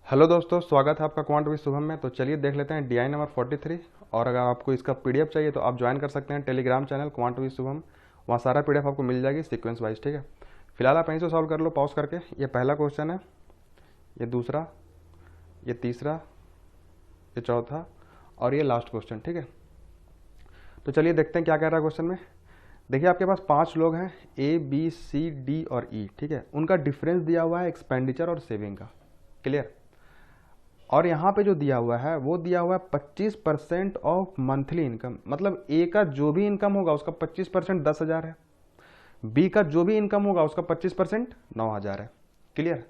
Hello दोस्तों, स्वागत है आपका क्वांट विद शुभम में। तो चलिए देख लेते हैं DI नंबर 43। और अगर आपको इसका PDF चाहिए तो आप ज्वाइन कर सकते हैं Telegram channel quant with Shubham. वहाँ सारा PDF आपको मिल जाएगी सीक्वेंस वाइज। ठीक है, फिलहाल आप यहीं से सॉल्व कर लो पॉज करके। ये पहला क्वेश्चन है, ये दूसरा, ये तीसरा, ये चौथा और ये लास्ट क्वेश्चन। ठीक है, तो चलिए देखते हैं क्या कह रहा है क्वेश्चन में। देखिए आपके पास 5 लोग हैं, A B C D और E। ठीक है, उनका डिफरेंस दिया हुआ है एक्सपेंडिचर और सेविंग का। क्लियर। और यहाँ पे जो दिया हुआ है वो दिया हुआ है 25% ऑफ मंथली इनकम। मतलब ए का जो भी इनकम होगा उसका 25% 10,000 है, बी का जो भी इनकम होगा उसका 25% 9,000 है। क्लियर।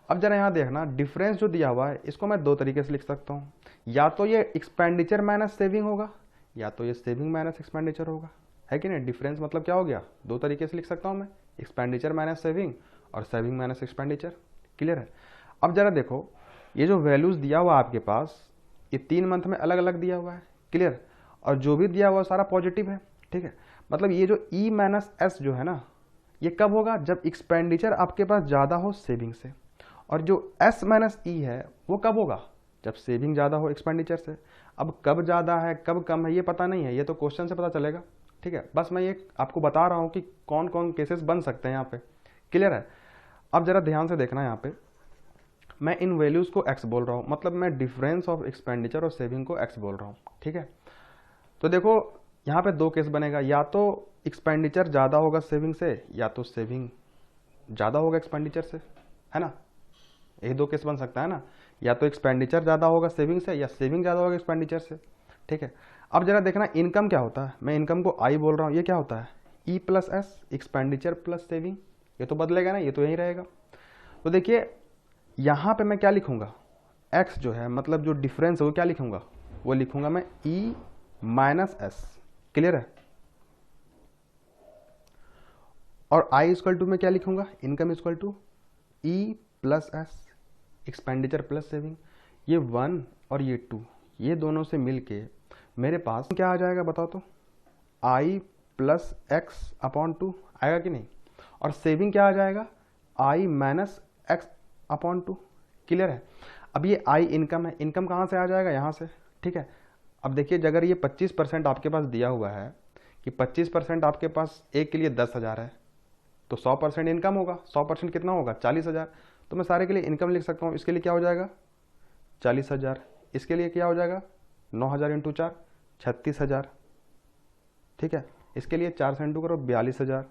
अब जरा यहाँ देखना, डिफरेंस जो दिया हुआ है इसको मैं दो तरीके से लिख सकता हूँ। या तो ये एक्सपेंडिचर माइनस सेविंग होगा, या तो ये सेविंग माइनस एक्सपेंडिचर होगा। है कि नहीं? डिफरेंस मतलब क्या हो गया, दो तरीके से लिख सकता हूँ मैं, एक्सपेंडिचर माइनस सेविंग और सेविंग माइनस एक्सपेंडिचर। क्लियर है। अब जरा देखो, ये जो वैल्यूज दिया हुआ आपके पास, ये 3 मंथ में अलग अलग दिया हुआ है। क्लियर। और जो भी दिया हुआ सारा पॉजिटिव है। ठीक है, मतलब ये जो E माइनस एस जो है ना, ये कब होगा, जब एक्सपेंडिचर आपके पास ज़्यादा हो सेविंग से। और जो S माइनस ई है वो कब होगा, जब सेविंग ज़्यादा हो एक्सपेंडिचर से। अब कब ज़्यादा है कब कम है ये पता नहीं है, ये तो क्वेश्चन से पता चलेगा। ठीक है, बस मैं ये आपको बता रहा हूँ कि कौन कौन केसेस बन सकते हैं यहाँ पे। क्लियर है। अब जरा ध्यान से देखना, यहाँ पे मैं इन वैल्यूज को x बोल रहा हूँ, मतलब मैं डिफरेंस ऑफ एक्सपेंडिचर और सेविंग को x बोल रहा हूँ। ठीक है, तो देखो यहाँ पे दो केस बनेगा, या तो एक्सपेंडिचर ज़्यादा होगा सेविंग से, या तो सेविंग ज़्यादा होगा एक्सपेंडिचर से। है ना, यही दो केस बन सकता है ना, या तो एक्सपेंडिचर ज़्यादा होगा सेविंग से, या सेविंग ज़्यादा होगा एक्सपेंडिचर से। ठीक है, अब जरा देखना इनकम क्या होता है। मैं इनकम को I बोल रहा हूँ, ये क्या होता है E plus S, expenditure plus saving. ये तो बदलेगा ना, ये तो यही रहेगा। तो देखिए यहाँ पे मैं क्या लिखूंगा, x जो है मतलब जो डिफरेंस है वो क्या लिखूंगा, वो लिखूंगा मैं E माइनस एस। क्लियर है। और I इक्वल टू में क्या लिखूंगा, income equal to E plus S, expenditure plus saving. ये 1 और ये 2, ये दोनों से मिलके मेरे पास क्या आ जाएगा बताओ तो, I प्लस एक्स अपॉन 2 आएगा कि नहीं। और सेविंग क्या आ जाएगा, I minus x upon 2। Clear है। अब ये I इनकम है, इनकम कहाँ से आ जाएगा, यहाँ से। ठीक है, अब देखिए अगर ये 25% आपके पास दिया हुआ है कि 25% आपके पास एक के लिए 10,000 है, तो 100% इनकम होगा। 100% कितना होगा, 40,000। तो मैं सारे के लिए इनकम लिख सकता हूँ। इसके लिए क्या हो जाएगा 40,000, इसके लिए क्या हो जाएगा 9,000 इंटू 4 36,000। ठीक है, इसके लिए 4 से इंटू करो 42,000,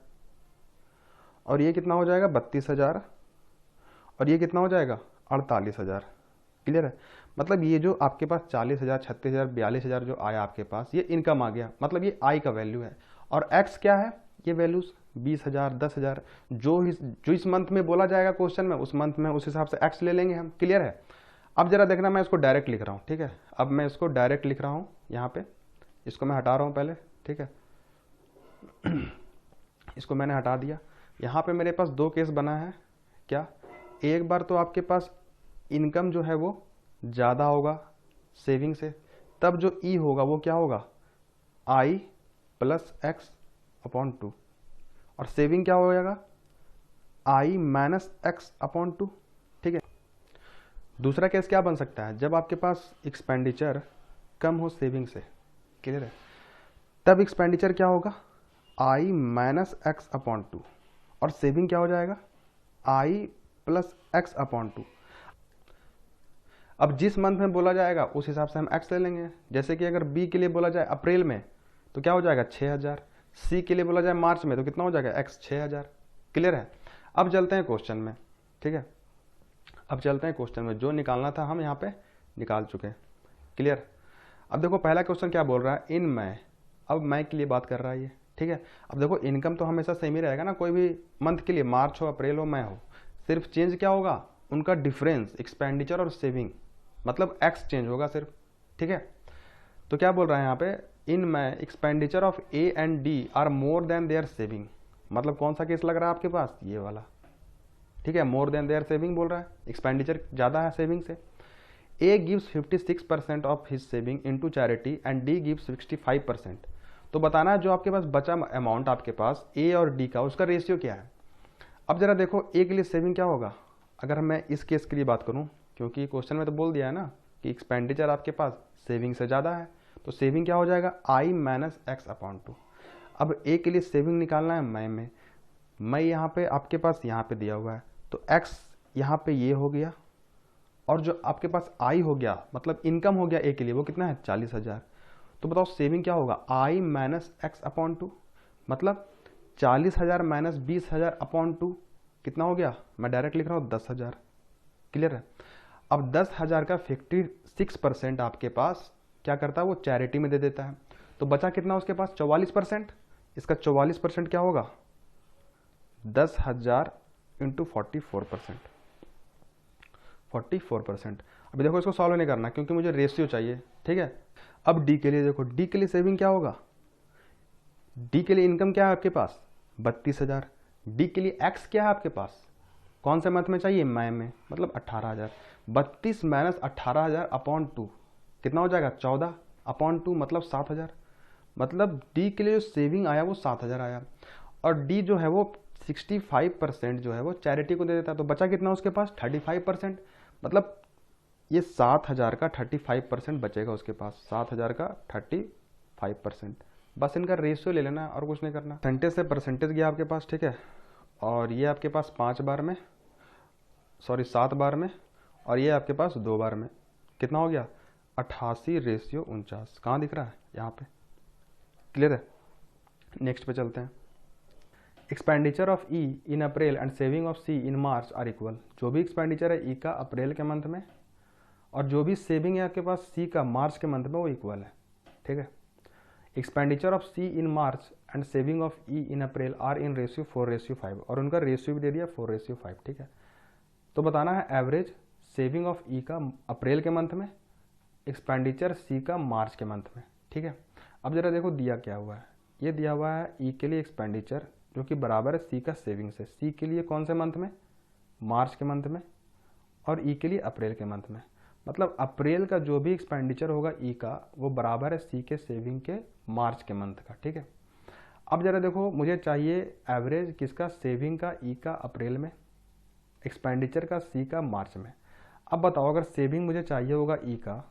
और ये कितना हो जाएगा 32,000, और ये कितना हो जाएगा 48,000। क्लियर है। मतलब ये जो आपके पास 40,000 36,000 42,000 जो आया आपके पास, ये इनकम आ गया, मतलब ये I का वैल्यू है। और X क्या है, ये वैल्यूज 20,000 10,000 जो इस मंथ में बोला जाएगा क्वेश्चन में, उस मंथ में उस हिसाब से X ले लेंगे हम। क्लियर है। अब जरा देखना, मैं इसको डायरेक्ट लिख रहा हूँ। ठीक है, अब मैं इसको डायरेक्ट लिख रहा हूँ यहाँ पे, इसको मैं हटा रहा हूँ पहले। ठीक है, इसको मैंने हटा दिया। यहाँ पे मेरे पास दो केस बना है। क्या, एक बार तो आपके पास इनकम जो है वो ज़्यादा होगा सेविंग से, तब जो E होगा वो क्या होगा I प्लस एक्स अपॉन 2, और सेविंग क्या हो जाएगा I माइनस एक्स अपॉन 2। ठीक है, दूसरा केस क्या बन सकता है, जब आपके पास एक्सपेंडिचर कम हो सेविंग से। क्लियर है, तब एक्सपेंडिचर क्या होगा I माइनस एक्स अपॉन 2, और सेविंग क्या हो जाएगा I प्लस एक्स अपॉन 2। अब जिस मंथ में बोला जाएगा उस हिसाब से हम एक्स ले लेंगे। जैसे कि अगर बी के लिए बोला जाए अप्रैल में तो क्या हो जाएगा 6,000, सी के लिए बोला जाए मार्च में तो कितना हो जाएगा एक्स 6,000। क्लियर है। अब चलते हैं क्वेश्चन में। ठीक है, अब चलते हैं क्वेश्चन में, जो निकालना था हम यहाँ पे निकाल चुके हैं। क्लियर। अब देखो पहला क्वेश्चन क्या बोल रहा है, इन मई। अब मई के लिए बात कर रहा है ये। ठीक है, अब देखो इनकम तो हमेशा सेम ही रहेगा ना, कोई भी मंथ के लिए, मार्च हो अप्रैल हो मई हो, सिर्फ चेंज क्या होगा उनका डिफरेंस एक्सपेंडिचर और सेविंग, मतलब एक्स चेंज होगा सिर्फ। ठीक है, तो क्या बोल रहा है यहाँ पे, in May expenditure of A and D are more than their saving. मतलब कौन सा केस लग रहा है आपके पास, ये वाला। ठीक है, मोर देन देयर सेविंग बोल रहा है, एक्सपेंडिचर ज़्यादा है सेविंग से। A gives 56% of his saving into charity and D gives 65%। तो बताना है जो आपके पास बचा अमाउंट आपके पास ए और डी का, उसका रेशियो क्या है। अब जरा देखो ए के लिए सेविंग क्या होगा, अगर मैं इस केस के लिए बात करूं, क्योंकि क्वेश्चन में तो बोल दिया है ना कि एक्सपेंडिचर आपके पास सेविंग से ज़्यादा है, तो सेविंग क्या हो जाएगा, आई माइनस एक्स अपॉन टू। अब ए के लिए सेविंग निकालना है मैं यहाँ पे आपके पास यहाँ पे दिया हुआ है, तो एक्स यहाँ पे ये हो गया, और जो आपके पास आई हो गया मतलब इनकम हो गया ए के लिए, वो कितना है 40,000। तो बताओ सेविंग क्या होगा, आई माइनस एक्स अपॉन टू, मतलब 40,000 माइनस 20,000 अपॉन टू कितना हो गया, मैं डायरेक्ट लिख रहा हूँ 10,000। क्लियर है। अब 10,000 का 56% आपके पास क्या करता है, वो चैरिटी में दे देता है। तो बचा कितना उसके पास, 44%। इसका 44% क्या होगा, 10,000 इंटू 44%। 44%। अभी देखो इसको सॉल्व नहीं करना क्योंकि मुझे रेशियो चाहिए, ठीक है। अब डी के लिए देखो, डी के लिए सेविंग क्या होगा, डी के लिए इनकम क्या है आपके पास 32,000। डी के लिए एक्स क्या है आपके पास, कौन से मंथ में चाहिए, मई में, मतलब 18,000। 32 माइनस 18,000 अपॉन टू कितना हो जाएगा, 14 अपॉन टू मतलब 7,000। मतलब डी के लिए जो सेविंग आया वो 7,000 आया, और डी जो है वो 65% जो है वो चैरिटी को दे देता है। तो बचा कितना उसके पास, 35%। मतलब ये 7,000 का 35% बचेगा उसके पास, 7,000 का 35%। बस इनका रेशियो ले लेना और कुछ नहीं करना। परसेंटेज से परसेंटेज गया आपके पास, ठीक है। और ये आपके पास 5 बार में, सॉरी 7 बार में, और ये आपके पास 2 बार में, कितना हो गया 88/49। कहाँ दिख रहा है, यहाँ पे। क्लियर है। नेक्स्ट पे चलते हैं। Expenditure of E in April and saving of C in March are equal. जो भी एक्सपेंडिचर है ई का अप्रैल के मंथ में, और जो भी सेविंग है आपके पास सी का मार्च के मंथ में, वो इक्वल है, ठीक है। Expenditure of C in March and saving of E in April are in ratio 4:5, और उनका रेशियो भी दे दिया 4:5, ठीक है। तो बताना है एवरेज सेविंग ऑफ ई का अप्रैल के मंथ में, एक्सपेंडिचर सी का मार्च के मंथ में, ठीक है। अब जरा देखो दिया क्या हुआ है, ये दिया हुआ है ई के लिए एक्सपेंडिचर जो कि बराबर है सी का सेविंग से। सी के लिए कौन से मंथ में, मार्च के मंथ में, और ई के लिए अप्रैल के मंथ में। मतलब अप्रैल का जो भी एक्सपेंडिचर होगा ई का वो बराबर है सी के सेविंग के मार्च के मंथ का, ठीक है। अब जरा देखो मुझे चाहिए एवरेज किसका, सेविंग का ई का अप्रैल में, एक्सपेंडिचर का सी का मार्च में। अब बताओ अगर सेविंग मुझे चाहिए होगा ई का,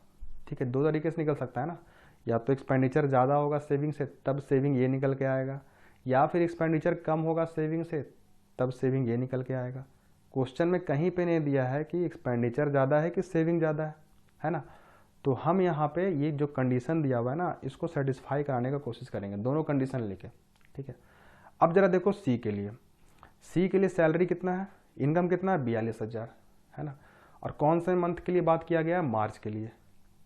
ठीक है, दो तरीके से निकल सकता है ना, या तो एक्सपेंडिचर ज़्यादा होगा सेविंग से तब सेविंग ये निकल के आएगा, या फिर एक्सपेंडिचर कम होगा सेविंग से तब सेविंग ये निकल के आएगा। क्वेश्चन में कहीं पे नहीं दिया है कि एक्सपेंडिचर ज़्यादा है कि सेविंग ज़्यादा है ना। तो हम यहाँ पे ये जो कंडीशन दिया हुआ है ना, इसको सेटिस्फाई कराने का कोशिश करेंगे, दोनों कंडीशन लेके, ठीक है। अब जरा देखो सी के लिए, सी के लिए सैलरी कितना है, इनकम कितना है 42,000, है ना। और कौन से मंथ के लिए बात किया गया है, मार्च के लिए।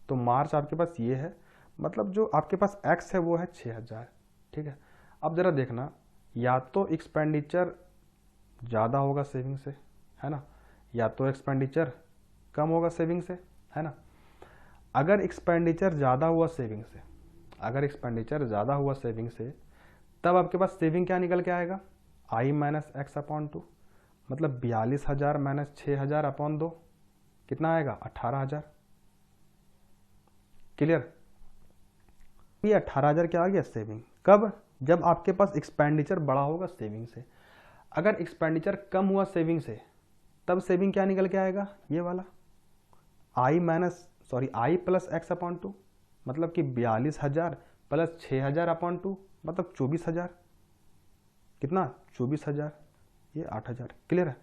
तो मार्च आपके पास ये है, मतलब जो आपके पास एक्स है वो है 6,000, ठीक है। अब जरा देखना, या तो एक्सपेंडिचर ज़्यादा होगा सेविंग से, है ना, या तो एक्सपेंडिचर कम होगा सेविंग से, है ना। अगर एक्सपेंडिचर ज़्यादा हुआ सेविंग से, अगर एक्सपेंडिचर ज़्यादा हुआ सेविंग से, तब आपके पास सेविंग क्या निकल के आएगा, आई माइनस एक्स अपॉन टू, मतलब 42,000 माइनस 6,000 अपॉन 2 कितना आएगा 18,000। क्लियर। ये 18,000 क्या आ गया सेविंग, कब, जब आपके पास एक्सपेंडिचर बड़ा होगा सेविंग से। अगर एक्सपेंडिचर कम हुआ सेविंग से, तब सेविंग क्या निकल के आएगा, ये वाला आई प्लस एक्स अपॉन टू, मतलब कि 42,000 प्लस 6,000 अपॉन टू मतलब 24,000, कितना 24,000, ये 8,000। क्लियर है।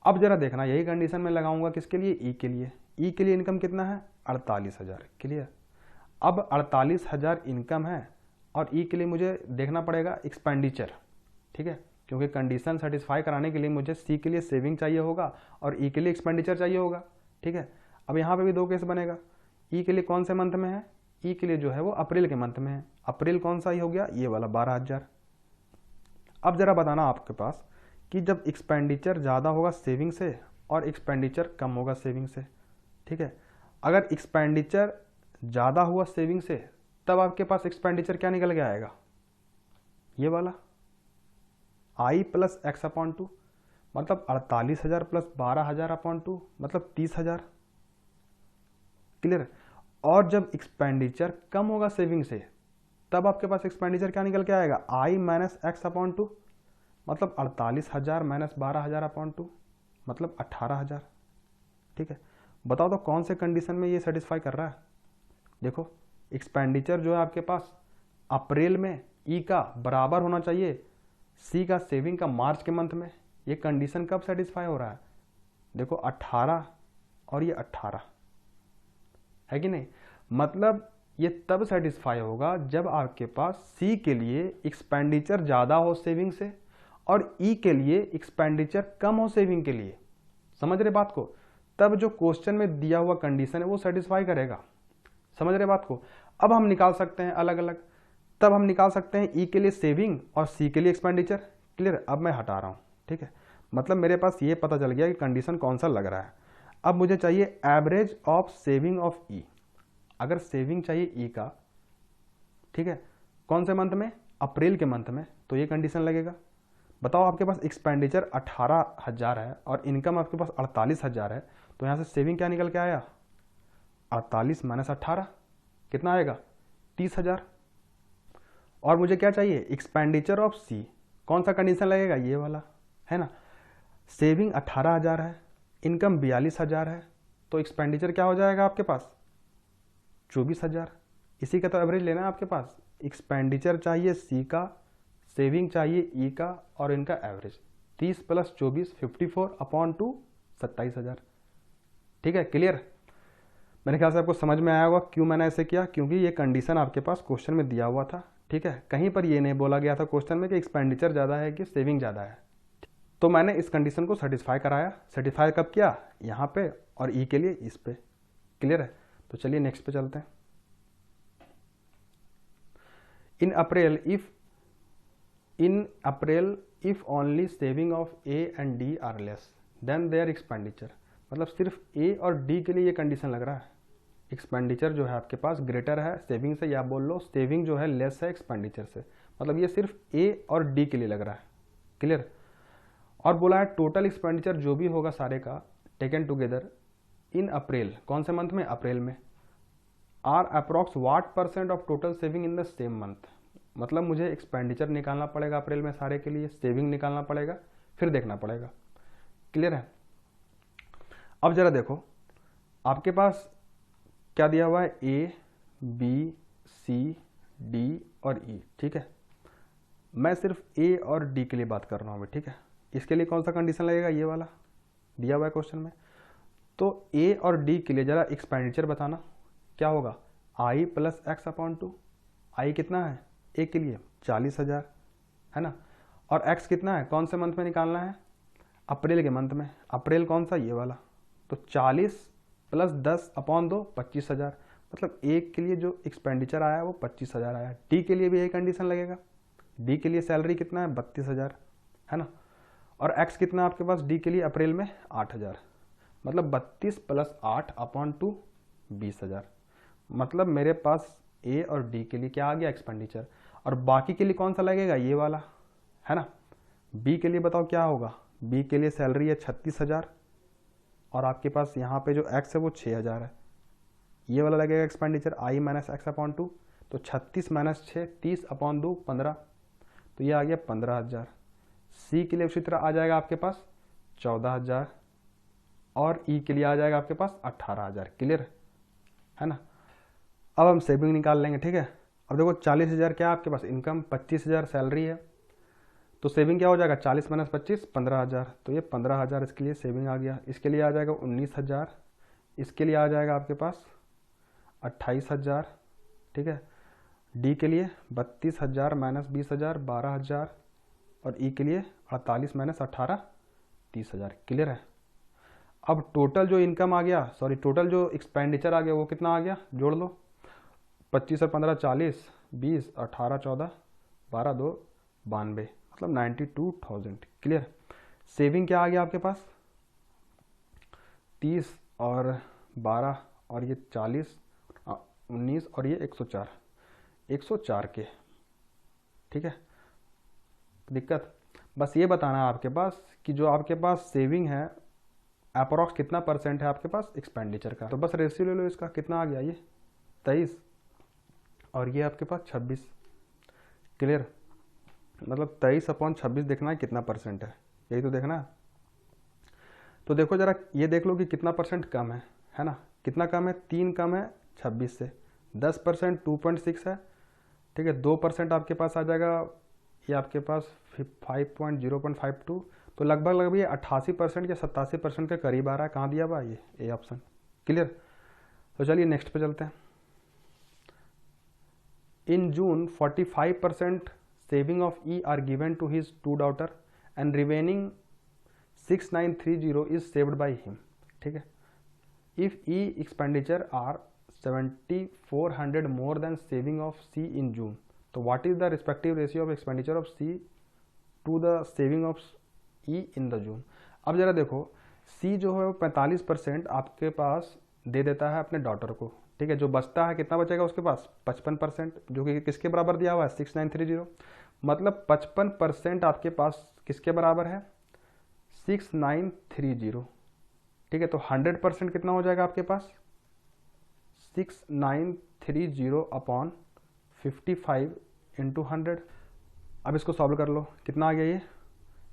अब जरा देखना, यही कंडीशन में लगाऊंगा किसके लिए, ई के लिए। ई के लिए इनकम कितना है 48,000। क्लियर। अब 48,000 इनकम है, और ई के लिए मुझे देखना पड़ेगा एक्सपेंडिचर, ठीक है, क्योंकि कंडीशन सेटिस्फाई कराने के लिए मुझे सी के लिए सेविंग चाहिए होगा और ई के लिए एक्सपेंडिचर चाहिए होगा, ठीक है। अब यहाँ पे भी दो केस बनेगा, ई के लिए कौन से मंथ में है, ई के लिए जो है वो अप्रैल के मंथ में है। अप्रैल कौन सा ही हो गया, ये वाला 12,000। अब जरा बताना आपके पास कि जब एक्सपेंडिचर ज़्यादा होगा सेविंग से और एक्सपेंडिचर कम होगा सेविंग से, ठीक है। अगर एक्सपेंडिचर ज़्यादा हुआ सेविंग से, तब आपके पास एक्सपेंडिचर क्या निकल के आएगा, ये वाला आई प्लस एक्स अपॉन टू, मतलब 48,000 प्लस 12,000 अपॉन टू मतलब 30,000। क्लियर। और जब एक्सपेंडिचर कम होगा सेविंग से, तब आपके पास एक्सपेंडिचर क्या निकल के आएगा, आई माइनस एक्स अपॉन टू, मतलब 48,000 माइनस 12,000 अपॉन टू मतलब 18,000, ठीक है। बताओ तो कौन से कंडीशन में ये सेटिस्फाई कर रहा है। देखो एक्सपेंडिचर जो है आपके पास अप्रैल में ई का बराबर होना चाहिए सी का सेविंग का मार्च के मंथ में। ये कंडीशन कब सेटिस्फाई हो रहा है, देखो 18 और ये 18 है कि नहीं। मतलब ये तब सेटिस्फाई होगा जब आपके पास सी के लिए एक्सपेंडिचर ज़्यादा हो सेविंग से और ई के लिए एक्सपेंडिचर कम हो सेविंग के लिए। समझ रहे बात को, तब जो क्वेश्चन में दिया हुआ कंडीशन है वो सेटिस्फाई करेगा। समझ रहे बात को। अब हम निकाल सकते हैं अलग अलग, तब हम निकाल सकते हैं ई के लिए सेविंग और सी के लिए एक्सपेंडिचर। क्लियर। अब मैं हटा रहा हूँ, ठीक है। मतलब मेरे पास ये पता चल गया कि कंडीशन कौन सा लग रहा है। अब मुझे चाहिए एवरेज ऑफ सेविंग ऑफ ई। अगर सेविंग चाहिए ई का, ठीक है, कौन से मंथ में, अप्रैल के मंथ में, तो ये कंडीशन लगेगा। बताओ आपके पास एक्सपेंडिचर 18,000 है और इनकम आपके पास 48,000 है, तो यहाँ से सेविंग क्या निकल के आया, 48 माइनस 18 कितना आएगा, 30,000। और मुझे क्या चाहिए, एक्सपेंडिचर ऑफ सी। कौन सा कंडीशन लगेगा, ये वाला है ना। सेविंग 18,000 है, इनकम 42,000 है, तो एक्सपेंडिचर क्या हो जाएगा आपके पास, 24,000। इसी का तो एवरेज लेना है आपके पास। एक्सपेंडिचर चाहिए सी का, सेविंग चाहिए ई का, और इनका एवरेज 30 + 24 54/2 27,000। ठीक है, क्लियर। मेरे ख्याल से आपको समझ में आया होगा क्यों मैंने ऐसे किया, क्योंकि ये कंडीशन आपके पास क्वेश्चन में दिया हुआ था। ठीक है, कहीं पर ये नहीं बोला गया था क्वेश्चन में कि एक्सपेंडिचर ज़्यादा है कि सेविंग ज़्यादा है। तो मैंने इस कंडीशन को सेटिस्फाई कराया। सेटिस्फाई कब किया, यहाँ पे, और ई के लिए इस पे। क्लियर है। तो चलिए नेक्स्ट पे चलते हैं। In April if only saving of A and D are less than their expenditure. मतलब सिर्फ ए और डी के लिए ये कंडीशन लग रहा है। एक्सपेंडिचर जो है आपके पास ग्रेटर है सेविंग से, या बोल लो सेविंग जो है लेस है एक्सपेंडिचर से। मतलब ये सिर्फ ए और डी के लिए लग रहा है। क्लियर। और बोला है टोटल एक्सपेंडिचर जो भी होगा सारे का टेकन टुगेदर इन अप्रैल, कौन से मंथ में, अप्रैल में, are approx what % of total saving in the same month. मतलब मुझे एक्सपेंडिचर निकालना पड़ेगा अप्रैल में सारे के लिए, सेविंग निकालना पड़ेगा, फिर देखना पड़ेगा। क्लियर है। अब जरा देखो आपके पास क्या दिया हुआ है, ए बी सी डी और ई। ठीक है, मैं सिर्फ ए और डी के लिए बात कर रहा हूँ अभी। ठीक है, इसके लिए कौन सा कंडीशन लगेगा, ये वाला दिया हुआ है क्वेश्चन में। तो ए और डी के लिए जरा एक्सपेंडिचर बताना क्या होगा, आई + x/2। आई कितना है, ए के लिए 40,000 है ना, और x कितना है, कौन से मंथ में निकालना है, अप्रैल के मंथ में। अप्रैल कौन सा, ये वाला। तो 40 + 10/2 25,000। मतलब ए के लिए जो एक्सपेंडिचर आया है वो 25,000 आया। डी के लिए भी यही कंडीशन लगेगा। डी के लिए सैलरी कितना है, 32,000 है ना, और x कितना आपके पास डी के लिए अप्रैल में 8,000। मतलब 32 + 8/2 20,000। मतलब मेरे पास ए और डी के लिए क्या आ गया, एक्सपेंडिचर। और बाकी के लिए कौन सा लगेगा, ये वाला है ना। बी के लिए बताओ क्या होगा, बी के लिए सैलरी है 36,000 और आपके पास यहाँ पे जो एक्स है वो 6,000 है। ये वाला लगेगा एक्सपेंडिचर आई - x/2। तो 36 - 6 30/2 15, तो ये आ गया 15,000। सी के लिए उसी तरह आ जाएगा आपके पास 14,000 और ई के लिए आ जाएगा आपके पास 18,000। क्लियर है ना। अब हम सेविंग निकाल लेंगे। ठीक है, अब देखो 40,000 क्या है आपके पास इनकम, 25,000 सैलरी है, तो सेविंग क्या हो जाएगा, 40 - 25 15,000। तो ये 15,000 इसके लिए सेविंग आ गया। इसके लिए आ जाएगा 19,000, इसके लिए आ जाएगा आपके पास 28,000। ठीक है, डी के लिए 32,000 - 20,000 12,000, और ई के लिए 48 - 18 30,000। क्लियर है। अब टोटल जो इनकम आ गया, सॉरी टोटल जो एक्सपेंडिचर आ गया वो कितना आ गया, जोड़ लो। 25 और 15 40, 20 18 14 12 2 92, मतलब 92,000। क्लियर। सेविंग क्या आ गया आपके पास, 30 और 12 और ये 40 19 और ये 104 के। ठीक है, दिक्कत बस ये बताना है आपके पास कि जो आपके पास सेविंग है अप्रॉक्स कितना % है आपके पास एक्सपेंडिचर का। तो बस रेशियो ले लो इसका, कितना आ गया, ये 23 और ये आपके पास 26। क्लियर। मतलब 23/26 देखना है कितना % है, यही तो देखना है। तो देखो जरा ये देख लो कि कितना % कम है है ना। कितना कम है, 3 कम है 26 से, 10% 2.6 है, ठीक है। 2% आपके पास आ जाएगा, ये आपके पास 0.52, तो लगभग ये 88% या 87% के करीब आ रहा है। कहाँ दिया हुआ ये ए ऑप्शन, क्लियर। तो चलिए नेक्स्ट पे चलते हैं। In June 45% saving of E are given to his 2 daughter and remaining 6930 is saved by him, ठीक है। If E expenditure are 7400 more than saving of C in June, तो what is the respective ratio of expenditure of C to the saving of E in the June. अब जरा देखो, सी जो है वो 45% आपके पास दे देता है अपने डॉटर को, ठीक है। जो बचता है, कितना बचेगा उसके पास, 55%, जो कि किसके बराबर दिया हुआ है, 6930। मतलब 55% आपके पास किसके बराबर है, 6930, ठीक है। तो 100% कितना हो जाएगा आपके पास, 6930 अपॉन 55 इंटू 100। अब इसको सॉल्व कर लो, कितना आ गया ये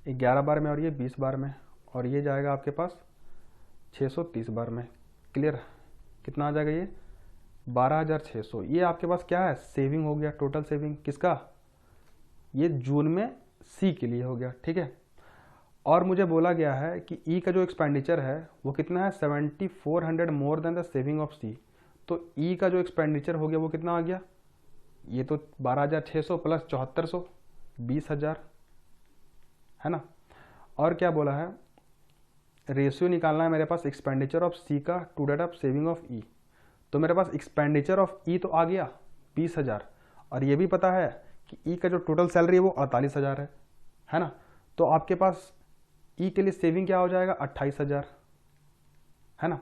11 बार में और ये 20 बार में, और ये जाएगा आपके पास 630 बार में, क्लियर। कितना आ जाएगा ये 12600। ये आपके पास क्या है, सेविंग हो गया, टोटल सेविंग किसका, ये जून में सी के लिए हो गया, ठीक है। और मुझे बोला गया है कि ई का जो एक्सपेंडिचर है वो कितना है, 7400 more than the saving of C. तो ई का जो एक्सपेंडिचर हो गया वो कितना आ गया, ये तो 12600 प्लस 7400, 20000, है ना। और क्या बोला है, रेशियो निकालना है मेरे पास एक्सपेंडिचर ऑफ सी का to that of saving of E. तो मेरे पास एक्सपेंडिचर ऑफ ई तो आ गया 20000, और ये भी पता है कि ई का जो टोटल सैलरी है वो 48000 है ना। तो आपके पास ई के लिए सेविंग क्या हो जाएगा, 28000, है ना।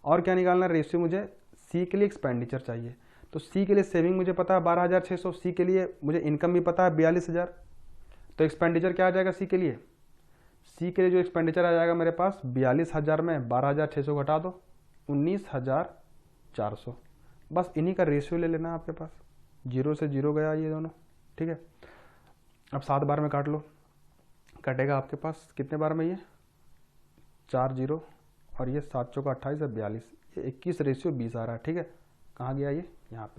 और क्या निकालना है, रेशियो मुझे सी के लिए एक्सपेंडिचर चाहिए। तो सी के लिए सेविंग मुझे पता है 12600, सी के लिए मुझे इनकम भी पता है 42000। तो एक्सपेंडिचर क्या आ जाएगा सी के लिए, सी के लिए जो एक्सपेंडिचर आ जाएगा मेरे पास 42000 में 12600 घटा दो, 19400। बस इन्हीं का रेशियो ले लेना है आपके पास, 0 से 0 गया ये दोनों, ठीक है। अब 7 बार में काट लो, कटेगा आपके पास कितने बार में, ये 4 0, और ये 7 चौका 28 है 42, ये 21 रेशियो 20 आ रहा है, ठीक है। कहाँ गया ये, यहाँ पे।